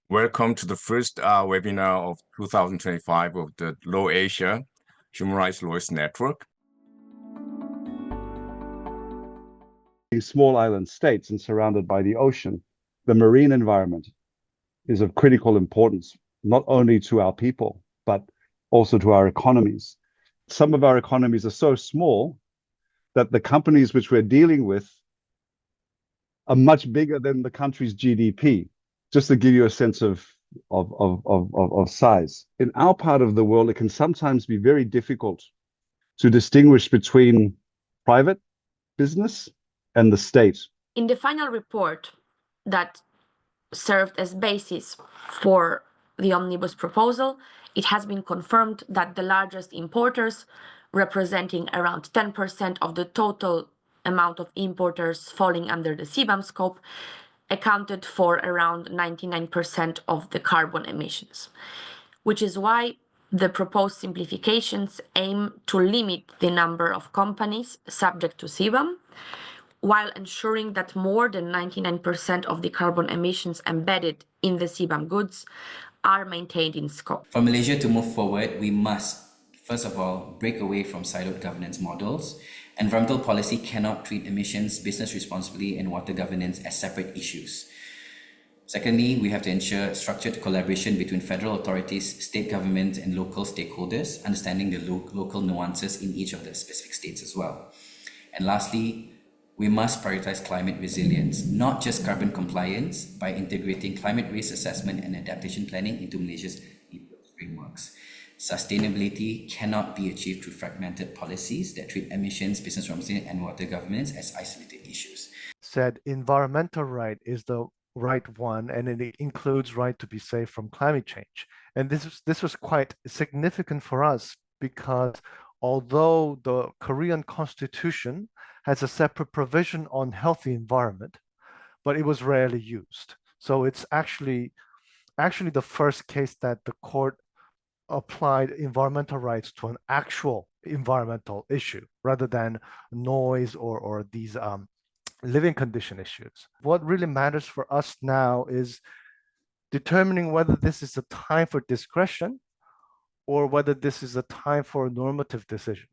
Welcome to the first webinar of 2025 of the LAWASIA Human Rights Lawyers Network. Small island states and surrounded by the ocean, the marine environment is of critical importance, not only to our people, but also to our economies. Some of our economies are so small that the companies which we're dealing with are much bigger than the country's GDP, just to give you a sense of size. In our part of the world, it can sometimes be very difficult to distinguish between private business and the state. In the final report that served as basis for the omnibus proposal, it has been confirmed that the largest importers, representing around 10% of the total amount of importers falling under the CBAM scope, accounted for around 99% of the carbon emissions, which is why the proposed simplifications aim to limit the number of companies subject to CBAM, while ensuring that more than 99% of the carbon emissions embedded in the CBAM goods are maintained in scope. For Malaysia to move forward, we must, first of all, break away from siloed governance models. Environmental policy cannot treat emissions, business responsibility, and water governance as separate issues. Secondly, we have to ensure structured collaboration between federal authorities, state governments, and local stakeholders, understanding the local nuances in each of the specific states as well. And lastly, we must prioritize climate resilience, not just carbon compliance, by integrating climate risk assessment and adaptation planning into Malaysia's frameworks. Sustainability cannot be achieved through fragmented policies that treat emissions, business responsibility, and water governance as isolated issues. Said environmental right is the right one, and it includes right to be safe from climate change. And this was quite significant for us because although the Korean constitution has a separate provision on healthy environment, but it was rarely used. So it's actually the first case that the court applied environmental rights to an actual environmental issue rather than noise or these living condition issues. What really matters for us now is determining whether this is a time for discretion or whether this is a time for a normative decision.